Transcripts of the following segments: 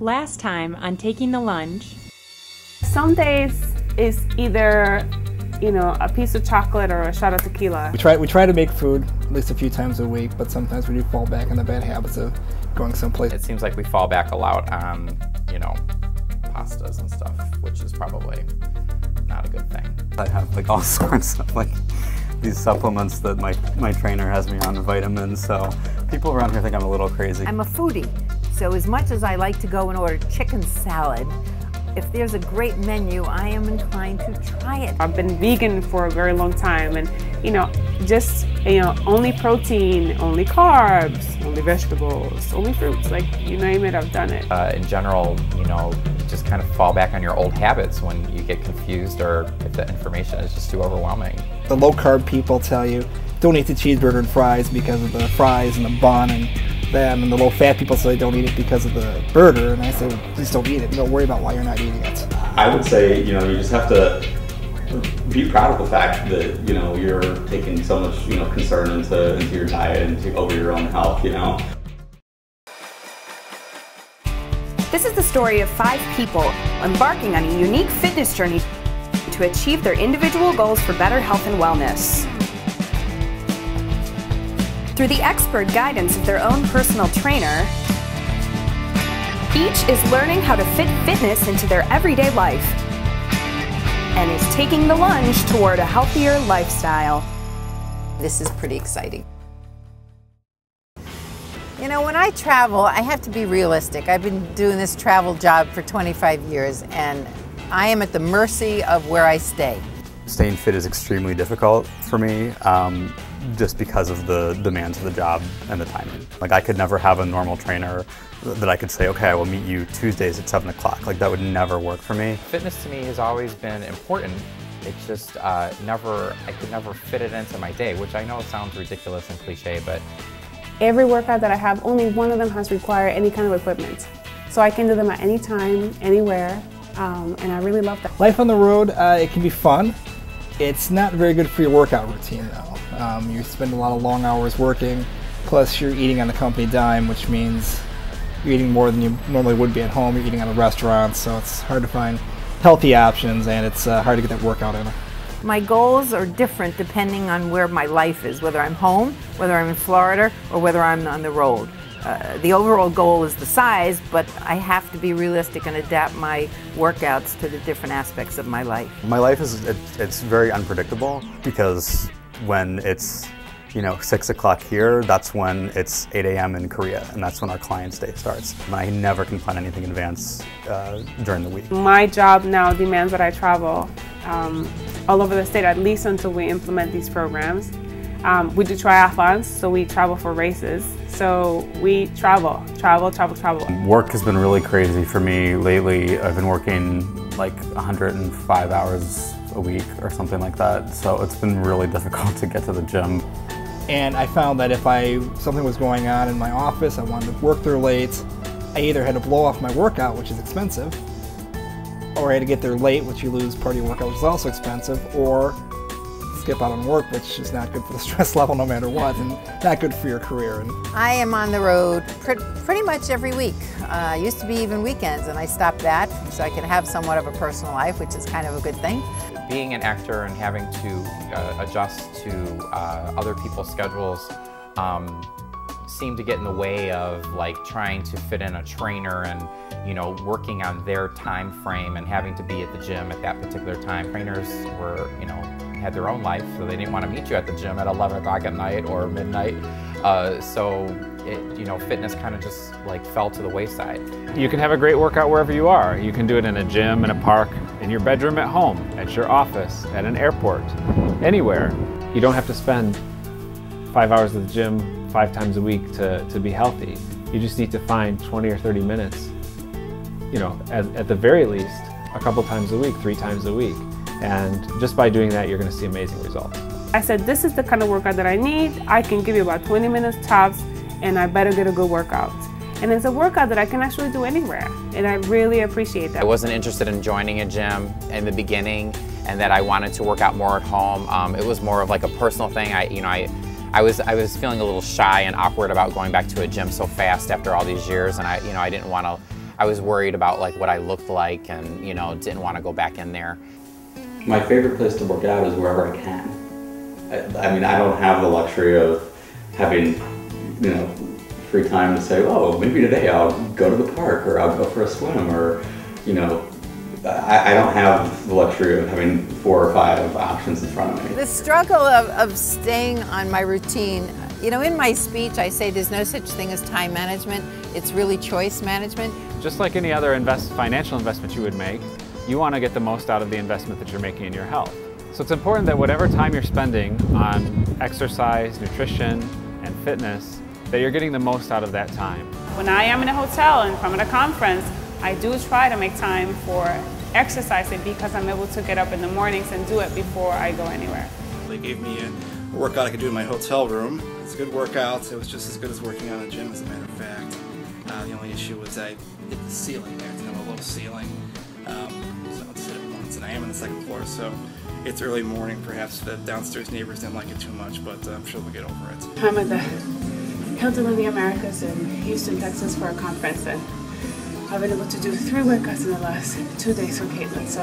Last time on Taking the Lunge. Some days it's either, a piece of chocolate or a shot of tequila. We try to make food at least a few times a week, but sometimes we do fall back on the bad habits of going someplace. It seems like we fall back a lot on, pastas and stuff, which is probably not a good thing. I have all sorts of these supplements that my trainer has me on, the vitamins, so people around here think I'm a little crazy. I'm a foodie, so as much as I like to go and order chicken salad, if there's a great menu, I am inclined to try it. I've been vegan for a very long time, and only protein, only carbs, only vegetables, only fruits, you name it, I've done it. In general, just kind of fall back on your old habits when you get confused or if the information is just too overwhelming. The low-carb people tell you, don't eat the cheeseburger and fries because of the fries and the bun and that, and the low-fat people say don't eat it because of the burger, and I say, well, please don't eat it. Don't worry about why you're not eating it. I would say, you just have to be proud of the fact that, you're taking so much, concern into your diet and over your own health, This is the story of 5 people embarking on a unique fitness journey to achieve their individual goals for better health and wellness. Through the expert guidance of their own personal trainer, each is learning how to fit fitness into their everyday life and is taking the lunge toward a healthier lifestyle. This is pretty exciting. When I travel, I have to be realistic. I've been doing this travel job for 25 years, and I am at the mercy of where I stay. Staying fit is extremely difficult for me, just because of the demands of the job and the timing. I could never have a normal trainer that I could say, okay, I will meet you Tuesdays at 7 o'clock. That would never work for me. Fitness to me has always been important. It's just I could never fit it into my day, which I know sounds ridiculous and cliche, but Every workout that I have, only one of them has required any kind of equipment. So I can do them at any time, anywhere, and I really love that. Life on the road, it can be fun. It's not very good for your workout routine, though. You spend a lot of long hours working, plus you're eating on the company dime, which means you're eating more than you normally would be at home. You're eating out of restaurants, so it's hard to find healthy options, and it's hard to get that workout in. My goals are different depending on where my life is, whether I'm home, whether I'm in Florida, or whether I'm on the road. The overall goal is the size, but I have to be realistic and adapt my workouts to the different aspects of my life. My life it's very unpredictable because when it's 6 o'clock here, that's when it's 8 a.m. in Korea, and that's when our client's day starts. And I never can plan anything in advance during the week. My job now demands that I travel all over the state, at least until we implement these programs. We do triathlons, so we travel for races. So we travel. Work has been really crazy for me lately. I've been working 105 hours a week or something like that. So it's been really difficult to get to the gym. And I found that if something was going on in my office, I wanted to work there late, I either had to blow off my workout, which is expensive, or I had to get there late, which you lose part of your workout, which is also expensive, or skip out on work, which is not good for the stress level no matter what, and not good for your career. And I am on the road pretty much every week. Used to be even weekends, and I stopped that so I could have somewhat of a personal life, which is kind of a good thing. being an actor and having to adjust to other people's schedules seemed to get in the way of trying to fit in a trainer and working on their time frame and having to be at the gym at that particular time. Trainers were had their own life, so they didn't want to meet you at the gym at 11 o'clock at night or midnight. So fitness kind of just fell to the wayside. You can have a great workout wherever you are. You can do it in a gym, in a park, in your bedroom at home, at your office, at an airport, anywhere. You don't have to spend 5 hours at the gym 5 times a week to be healthy. You just need to find 20 or 30 minutes, at the very least, a couple times a week, 3 times a week. And just by doing that, you're going to see amazing results. I said, this is the kind of workout that I need. I can give you about 20 minutes tops, and I better get a good workout. And it's a workout that I can actually do anywhere, and I really appreciate that. I wasn't interested in joining a gym in the beginning, and that I wanted to work out more at home. It was more of a personal thing. I was feeling a little shy and awkward about going back to a gym so fast after all these years, and I didn't want to I was worried about like what I looked like and, you know, didn't want to go back in there. My favorite place to work out is wherever I can. I mean, I don't have the luxury of having, you know, free time to say, oh, maybe today I'll go to the park or I'll go for a swim or, you know, I don't have the luxury of having 4 or 5 options in front of me. The struggle of staying on my routine, you know, in my speech I say there's no such thing as time management, it's really choice management. Just like any other financial investment you would make, you want to get the most out of the investment that you're making in your health. So it's important that whatever time you're spending on exercise, nutrition, and fitness, that you're getting the most out of that time. When I am in a hotel and from at a conference, I do try to make time for exercising because I'm able to get up in the mornings and do it before I go anywhere. They gave me a workout I could do in my hotel room. It's a good workout. It was just as good as working on a gym, as a matter of fact. The only issue was I hit the ceiling there. It's kind of a low ceiling. So I sit at once, and I am on the 2nd floor, so it's early morning. Perhaps the downstairs neighbors didn't like it too much, but I'm sure they'll get over it. I'm at the Hilton of the Americas in Houston, Texas for a conference, and I've been able to do 3 workouts in the last 2 days for Caitlin, so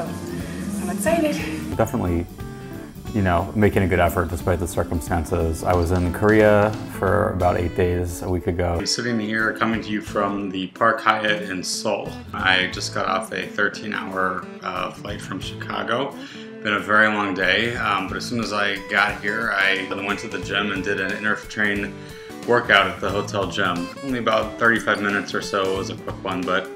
I'm excited. Definitely, you know, making a good effort despite the circumstances. I was in Korea for about 8 days a week ago. I'm sitting here coming to you from the Park Hyatt in Seoul. I just got off a 13-hour flight from Chicago. Been a very long day, but as soon as I got here, I went to the gym and did an intertrain workout at the hotel gym. Only about 35 minutes or so. It was a quick one, but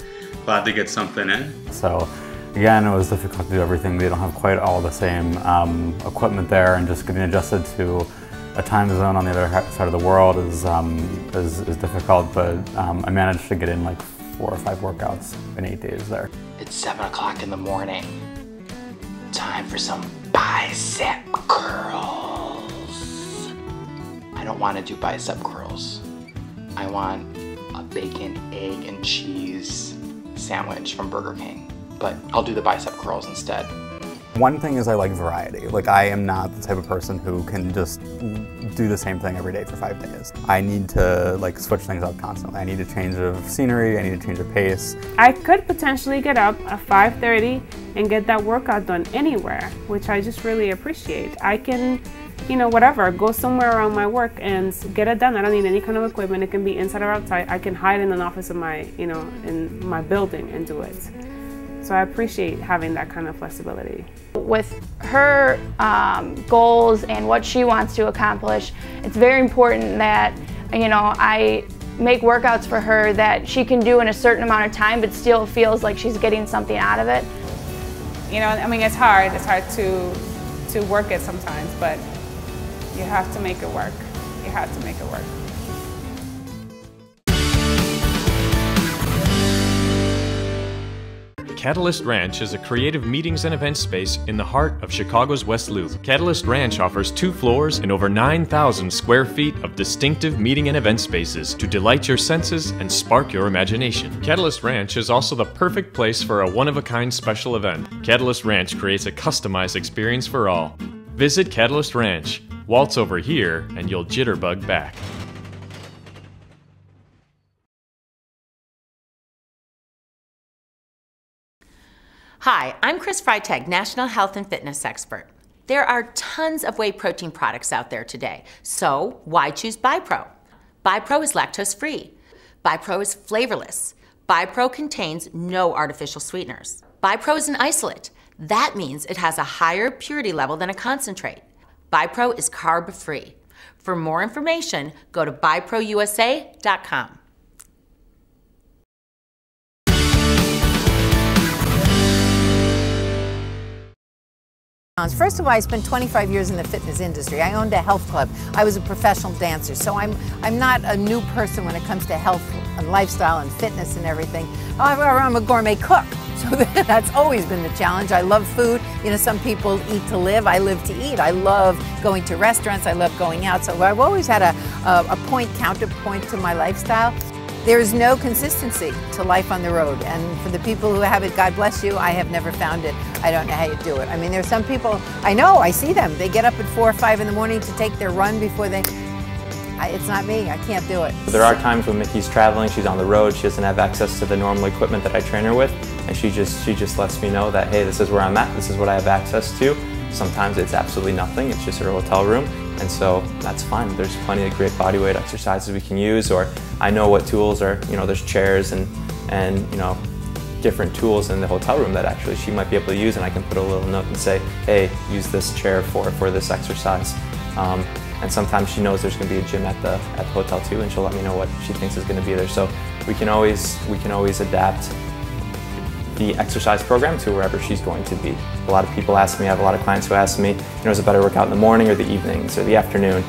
glad to get something in. So again, it was difficult to do everything. They don't have quite all the same equipment there, and just getting adjusted to a time zone on the other side of the world is difficult, but I managed to get in like 4 or 5 workouts in 8 days there. It's 7 o'clock in the morning. Time for some bicep curls. I don't want to do bicep curls. I want a bacon, egg, and cheese sandwich from Burger King, but I'll do the bicep curls instead. One thing is I like variety. Like, I am not the type of person who can just do the same thing every day for 5 days. I need to like switch things up constantly. I need a change of scenery, I need a change of pace. I could potentially get up at 5:30 and get that workout done anywhere, which I just really appreciate. I can, you know, whatever, go somewhere around my work and get it done. I don't need any kind of equipment. It can be inside or outside. I can hide in an office of my, you know, in my building and do it. So I appreciate having that kind of flexibility. With her goals and what she wants to accomplish, it's very important that, you know, I make workouts for her that she can do in a certain amount of time but still feels like she's getting something out of it. You know, I mean, it's hard to work it sometimes, but you have to make it work. You have to make it work. Catalyst Ranch is a creative meetings and event space in the heart of Chicago's West Loop. Catalyst Ranch offers 2 floors and over 9,000 square feet of distinctive meeting and event spaces to delight your senses and spark your imagination. Catalyst Ranch is also the perfect place for a one-of-a-kind special event. Catalyst Ranch creates a customized experience for all. Visit Catalyst Ranch. Waltz over here and you'll jitterbug back. Hi, I'm Chris Freitag, National Health and Fitness Expert. There are tons of whey protein products out there today, so why choose BiPro? BiPro is lactose-free. BiPro is flavorless. BiPro contains no artificial sweeteners. BiPro is an isolate. That means it has a higher purity level than a concentrate. BiPro is carb-free. For more information, go to biprousa.com. First of all, I spent 25 years in the fitness industry. I owned a health club. I was a professional dancer, so I'm not a new person when it comes to health and lifestyle and fitness and everything. However, I'm a gourmet cook, so that's always been the challenge. I love food. You know, some people eat to live. I live to eat. I love going to restaurants. I love going out. So I've always had a counterpoint to my lifestyle. There is no consistency to life on the road, and for the people who have it, God bless you, I have never found it. I don't know how you do it. I mean, there's some people, I know, I see them, they get up at 4 or 5 in the morning to take their run before they, It's not me. I can't do it. There are times when Mickey's traveling, she's on the road, she doesn't have access to the normal equipment that I train her with, and she just lets me know that, hey, this is where I'm at, this is what I have access to. Sometimes it's absolutely nothing, it's just her hotel room, and so that's fine. There's plenty of great bodyweight exercises we can use, or I know what tools are, there's chairs and different tools in the hotel room that actually she might be able to use, and I can put a little note and say, hey, use this chair for this exercise. And sometimes she knows there's going to be a gym at the hotel too, and she'll let me know what she thinks is going to be there. So we can always adapt the exercise program to wherever she's going to be. A lot of people ask me, I have a lot of clients who ask me, is it better workout in the morning or the evenings or the afternoon?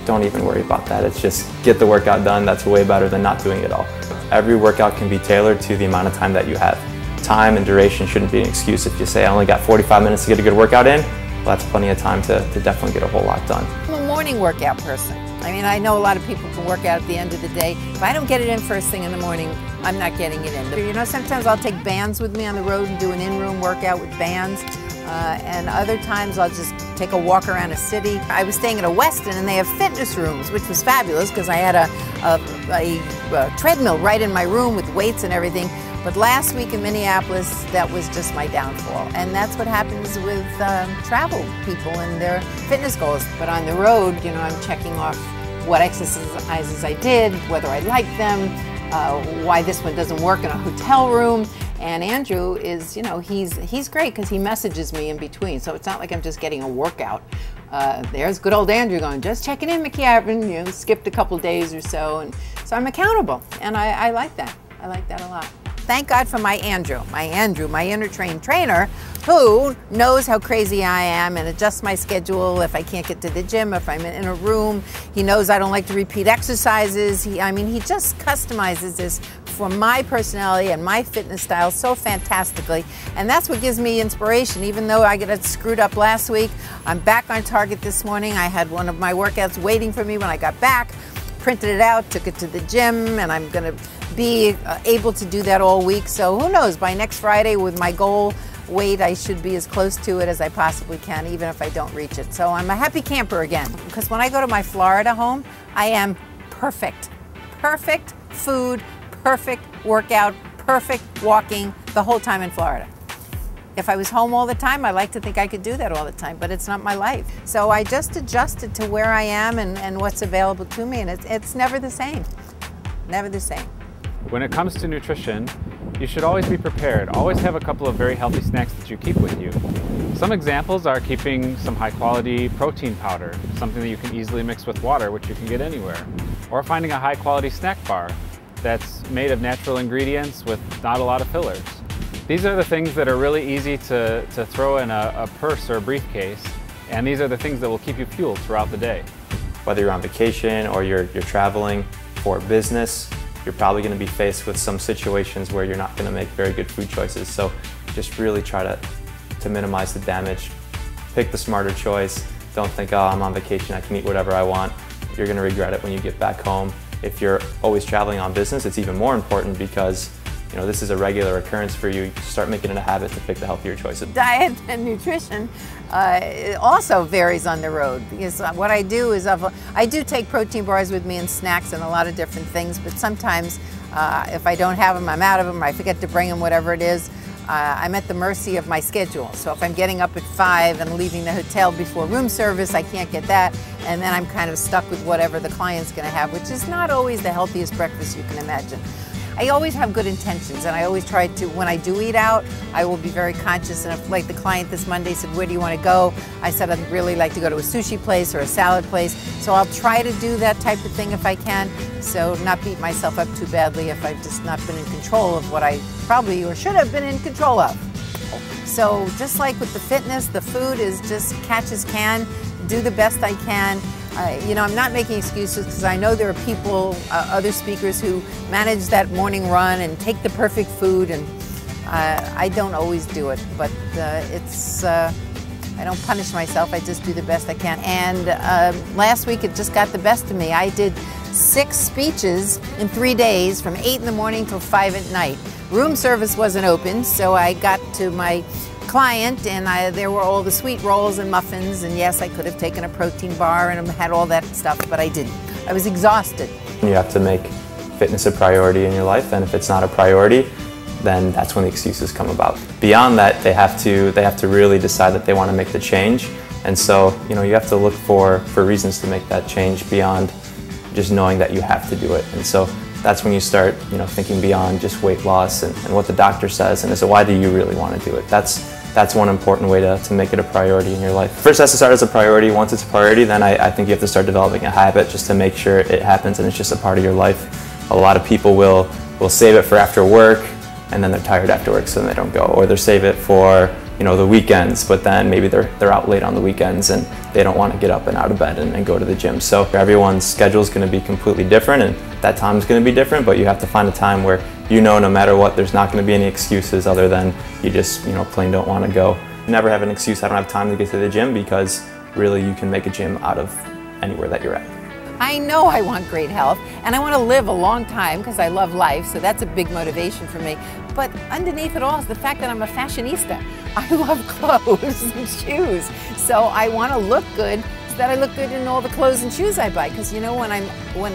Don't even worry about that. It's just get the workout done. That's way better than not doing it all. Every workout can be tailored to the amount of time that you have. Time and duration shouldn't be an excuse. If you say, I only got 45 minutes to get a good workout in, well, that's plenty of time to definitely get a whole lot done. I'm a morning workout person. I mean, I know a lot of people can work out at the end of the day. If I don't get it in first thing in the morning, I'm not getting it in. Sometimes I'll take bands with me on the road and do an in-room workout with bands. And other times I'll just take a walk around a city. I was staying at a Westin and they have fitness rooms, which was fabulous because I had a treadmill right in my room with weights and everything. But last week in Minneapolis, that was just my downfall. And that's what happens with travel people and their fitness goals. But on the road, I'm checking off what exercises I did, whether I like them, why this one doesn't work in a hotel room. And Andrew is, he's great because he messages me in between. So it's not like I'm just getting a workout. There's good old Andrew going, just checking in, Mickey. I haven't skipped a couple days or so. And so I'm accountable. And I like that. I like that a lot. Thank God for my Andrew, my inner trainer, who knows how crazy I am and adjusts my schedule if I can't get to the gym, if I'm in a room. He knows I don't like to repeat exercises. He just customizes this for my personality and my fitness style so fantastically. And that's what gives me inspiration. Even though I got screwed up last week, I'm back on target this morning. I had one of my workouts waiting for me when I got back, printed it out, took it to the gym, and I'm gonna be able to do that all week. So who knows, by next Friday with my goal weight, I should be as close to it as I possibly can, even if I don't reach it. So I'm a happy camper again, because when I go to my Florida home, I am perfect. Perfect food, perfect workout, perfect walking the whole time in Florida. If I was home all the time, I like to think I could do that all the time, but it's not my life. So I just adjusted to where I am and what's available to me, and it's never the same. Never the same. When it comes to nutrition, you should always be prepared. Always have a couple of very healthy snacks that you keep with you. Some examples are keeping some high quality protein powder, something that you can easily mix with water, which you can get anywhere. Or finding a high quality snack bar that's made of natural ingredients with not a lot of fillers. These are the things that are really easy to throw in a purse or a briefcase, and these are the things that will keep you fueled throughout the day. Whether you're on vacation or you're traveling for business, you're probably going to be faced with some situations where you're not going to make very good food choices. So just really try to minimize the damage. Pick the smarter choice. Don't think, oh, I'm on vacation, I can eat whatever I want. You're going to regret it when you get back home. If you're always traveling on business, it's even more important because this is a regular occurrence for you. Start making it a habit to pick the healthier choices. Diet and nutrition also varies on the road, because what I do is I do take protein bars with me and snacks and a lot of different things, but sometimes if I don't have them, I'm out of them, or I forget to bring them, whatever it is, I'm at the mercy of my schedule. So if I'm getting up at 5 and leaving the hotel before room service, I can't get that, and then I'm kind of stuck with whatever the client's going to have, which is not always the healthiest breakfast you can imagine. I always have good intentions, and I always try to, when I do eat out, I will be very conscious. And if, like the client this Monday said, where do you want to go? I said I'd really like to go to a sushi place or a salad place. So I'll try to do that type of thing if I can, so not beat myself up too badly if I've just not been in control of what I probably or should have been in control of. So just like with the fitness, the food is just catch as can, do the best I can. I'm not making excuses, because I know there are people, other speakers, who manage that morning run and take the perfect food, and I don't always do it, but I don't punish myself, I just do the best I can. And last week it just got the best of me. I did 6 speeches in 3 days from 8 in the morning till 5 at night. Room service wasn't open, so I got to my client, and there were all the sweet rolls and muffins, and yes, I could have taken a protein bar and had all that stuff, but I didn't. I was exhausted. You have to make fitness a priority in your life, and if it's not a priority, then that's when the excuses come about. Beyond that, they have to really decide that they want to make the change, and so you have to look for reasons to make that change beyond just knowing that you have to do it. And so that's when you start thinking beyond just weight loss and what the doctor says, and so why do you really want to do it? That's one important way to make it a priority in your life. First, it has to start as a priority. Once it's a priority, then I think you have to start developing a habit just to make sure it happens and it's just a part of your life. A lot of people will save it for after work, and then they're tired after work, so then they don't go. Or they'll save it for the weekends, but then maybe they're out late on the weekends and they don't want to get up and out of bed and go to the gym. So everyone's schedule is going to be completely different, and that time is going to be different, but you have to find a time where no matter what, there's not going to be any excuses other than you just plain don't want to go. Never have an excuse, I don't have time to get to the gym, because really you can make a gym out of anywhere that you're at. I know I want great health, and I want to live a long time because I love life, so that's a big motivation for me. But underneath it all is the fact that I'm a fashionista. I love clothes and shoes, so I want to look good so that I look good in all the clothes and shoes I buy. Because when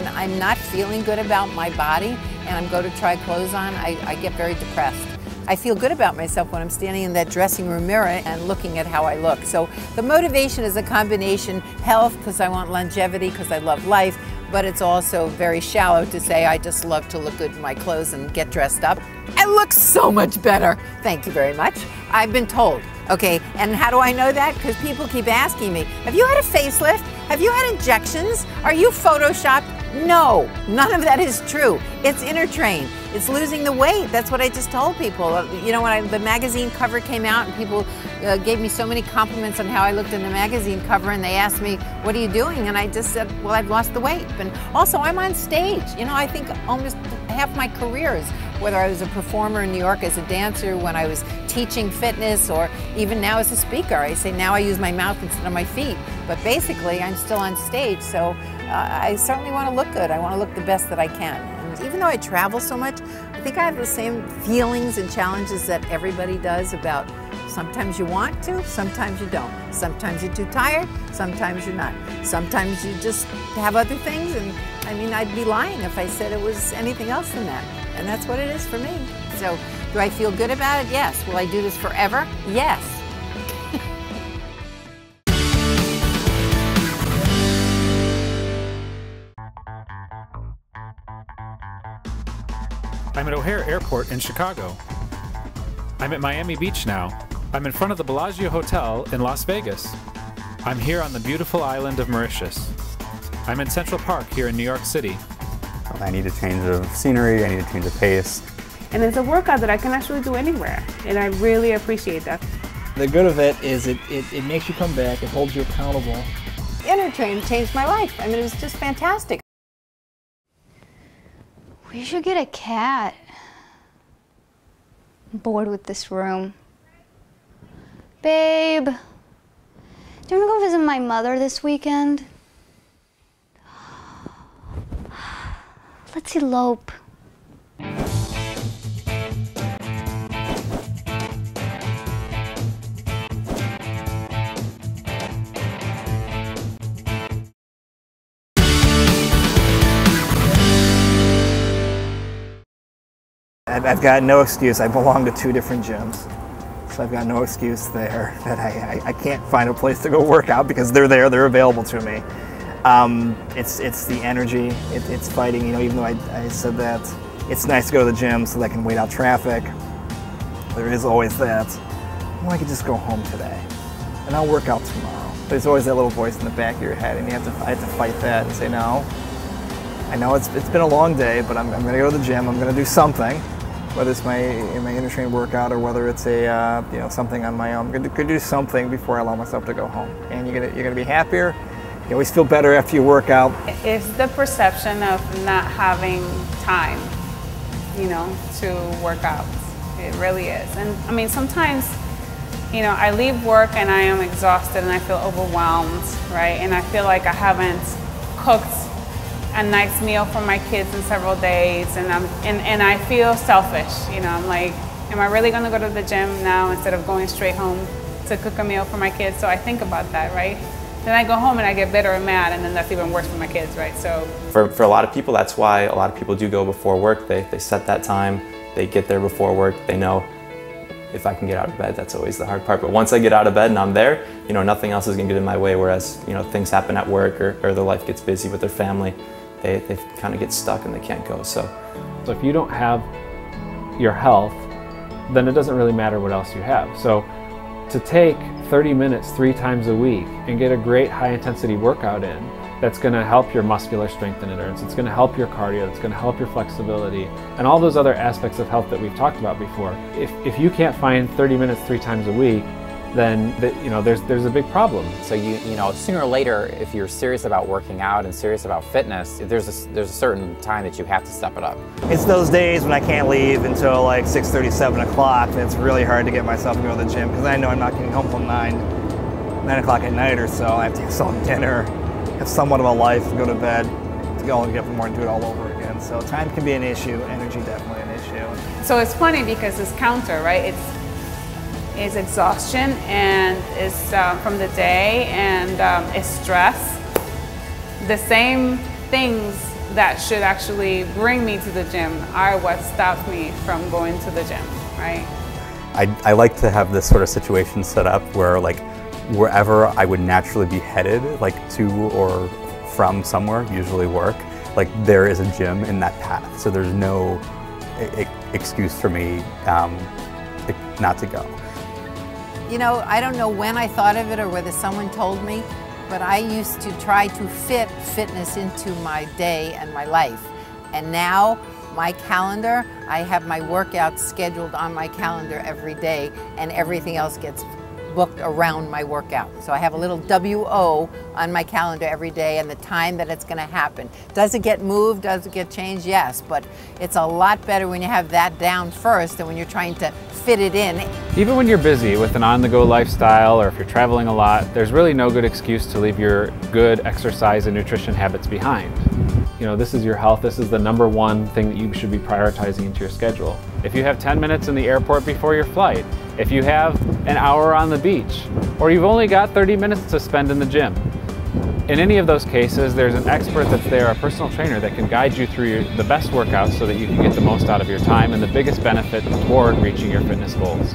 I'm not feeling good about my body and I'm going to try clothes on, I get very depressed. I feel good about myself when I'm standing in that dressing room mirror and looking at how I look. So the motivation is a combination: health, because I want longevity, because I love life, but it's also very shallow to say I just love to look good in my clothes and get dressed up. I look so much better. Thank you very much. I've been told. Okay, and how do I know that? Because people keep asking me, have you had a facelift? Have you had injections? Are you photoshopped? No, none of that is true. It's inner train. It's losing the weight. That's what I just told people. When the magazine cover came out and people gave me so many compliments on how I looked in the magazine cover, and they asked me, what are you doing? And I just said, well, I've lost the weight. And also, I'm on stage. I think almost half my career is, whether I was a performer in New York as a dancer, when I was teaching fitness, or even now as a speaker. I say now I use my mouth instead of my feet. But basically, I'm still on stage, so I certainly want to look good. I want to look the best that I can. And even though I travel so much, I think I have the same feelings and challenges that everybody does about sometimes you want to, sometimes you don't. Sometimes you're too tired, sometimes you're not. Sometimes you just have other things, and I'd be lying if I said it was anything else than that. And that's what it is for me. So, do I feel good about it? Yes. Will I do this forever? Yes. I'm at O'Hare Airport in Chicago. I'm at Miami Beach now. I'm in front of the Bellagio Hotel in Las Vegas. I'm here on the beautiful island of Mauritius. I'm in Central Park here in New York City. I need a change of scenery, I need a change of pace. And it's a workout that I can actually do anywhere, and I really appreciate that. The good of it is it makes you come back, it holds you accountable. Inner train changed my life. It was just fantastic. We should get a cat. I'm bored with this room. Babe, do you want to go visit my mother this weekend? Let's elope. I've got no excuse. I belong to 2 different gyms, so I've got no excuse there that I can't find a place to go work out, because they're there, they're available to me. It's the energy, it's fighting, even though I said that. It's nice to go to the gym so that I can wait out traffic. There is always that, well, I could just go home today, and I'll work out tomorrow. There's always that little voice in the back of your head, and I have to fight that and say, no, I know it's been a long day, but I'm going to go to the gym, I'm going to do something. Whether it's my inner train workout or whether it's a something on my own, I'm going to do something before I allow myself to go home. And you're going to be happier. You always feel better after you work out. It's the perception of not having time, to work out. It really is. And sometimes, I leave work and I am exhausted and I feel overwhelmed, right? And I feel like I haven't cooked a nice meal for my kids in several days, and I feel selfish. I'm like, am I really going to go to the gym now instead of going straight home to cook a meal for my kids? So I think about that, right? then I go home and I get bitter and mad, and then that's even worse for my kids, right? So for a lot of people, that's why a lot of people do go before work. They set that time, they get there before work, they know if I can get out of bed, that's always the hard part. But once I get out of bed and I'm there, you know, nothing else is gonna get in my way, whereas, you know, things happen at work or their life gets busy with their family, they kind of get stuck and they can't go. So if you don't have your health, then it doesn't really matter what else you have. So to take 30 minutes 3 times a week and get a great high intensity workout in, that's going to help your muscular strength and endurance, it's going to help your cardio, it's going to help your flexibility, and all those other aspects of health that we've talked about before. If you can't find 30 minutes 3 times a week, then you know, there's a big problem. So you know, sooner or later, if you're serious about working out and serious about fitness, there's a certain time that you have to step it up. It's those days when I can't leave until like 6:30, 7 o'clock, and it's really hard to get myself to go to the gym because I know I'm not getting home till 9 o'clock at night or so. I have to have some dinner, have somewhat of a life, go to bed, to go and get up in the morning and do it all over again. So time can be an issue, energy definitely an issue. So it's funny because it's counter, right? It's exhaustion and it's from the day and it's stress. The same things that should actually bring me to the gym are what stops me from going to the gym, right? I like to have this sort of situation set up where like wherever I would naturally be headed, like to or from somewhere, usually work, like there is a gym in that path. So there's no excuse for me not to go. You know, I don't know when I thought of it or whether someone told me, but I used to try to fit fitness into my day and my life. And now my calendar, I have my workouts scheduled on my calendar every day, and everything else gets booked around my workout. So I have a little WO on my calendar every day and the time that it's going to happen. Does it get moved? Does it get changed? Yes, but it's a lot better when you have that down first than when you're trying to fit it in. Even when you're busy with an on-the-go lifestyle or if you're traveling a lot, there's really no good excuse to leave your good exercise and nutrition habits behind. You know, this is your health. This is the #1 thing that you should be prioritizing into your schedule. If you have 10 minutes in the airport before your flight, if you have an hour on the beach, or you've only got 30 minutes to spend in the gym, in any of those cases, there's an expert that's there, a personal trainer that can guide you through the best workouts so that you can get the most out of your time and the biggest benefit toward reaching your fitness goals.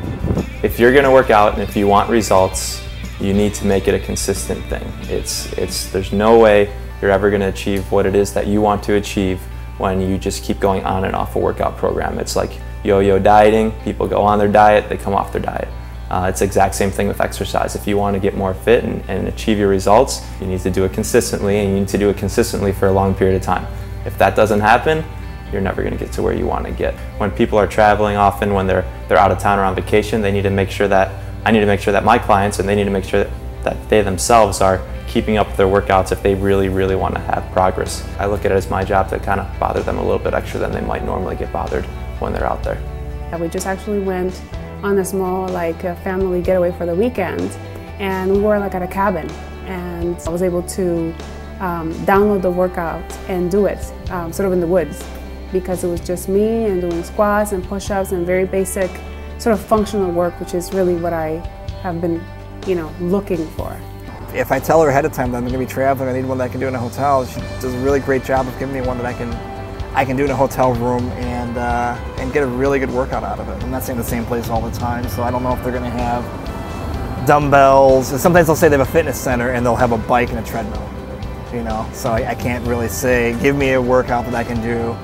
If you're going to work out and if you want results, you need to make it a consistent thing. There's no way you're ever going to achieve what it is that you want to achieve when you just keep going on and off a workout program. It's like yo-yo dieting. People go on their diet, they come off their diet. It's the exact same thing with exercise. If you want to get more fit and achieve your results, you need to do it consistently, and you need to do it consistently for a long period of time. If that doesn't happen, you're never going to get to where you want to get. When people are traveling often, when they're out of town or on vacation, they need to make sure that, I need to make sure that my clients, and they need to make sure that they themselves are keeping up with their workouts if they really, really want to have progress. I look at it as my job to kind of bother them a little bit extra than they might normally get bothered when they're out there. We just actually went on a small family getaway for the weekend, and we were like at a cabin, and I was able to download the workout and do it sort of in the woods, because it was just me and doing squats and push-ups and very basic sort of functional work, which is really what I have been, you know, looking for. If I tell her ahead of time that I'm going to be traveling, I need one that I can do in a hotel, she does a really great job of giving me one that I can do in a hotel room and get a really good workout out of it. I'm not staying in the same place all the time, so I don't know if they're going to have dumbbells. And sometimes they'll say they have a fitness center and they'll have a bike and a treadmill, you know. So I can't really say, give me a workout that I can do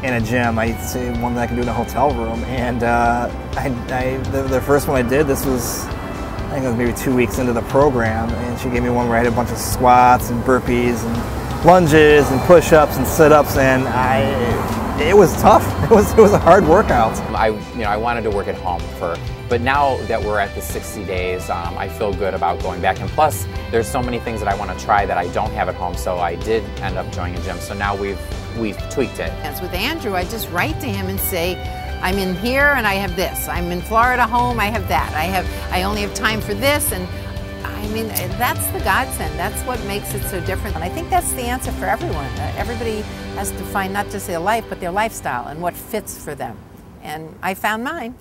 in a gym. I say one that I can do in a hotel room. And the first one I did, this was, I think it was maybe 2 weeks into the program, and she gave me one where I had a bunch of squats and burpees and lunges and push-ups and sit-ups, and it was tough. It was a hard workout. I wanted to work at home but now that we're at the 60 days, I feel good about going back. And plus, there's so many things that I want to try that I don't have at home, so I did end up joining a gym. So now we've tweaked it. As with Andrew, I just write to him and say, I'm in here and I have this. I'm in Florida home, I have that. I only have time for this, and I mean, that's the godsend. That's what makes it so different. And I think that's the answer for everyone. Everybody has to find not just their life, but their lifestyle and what fits for them. And I found mine.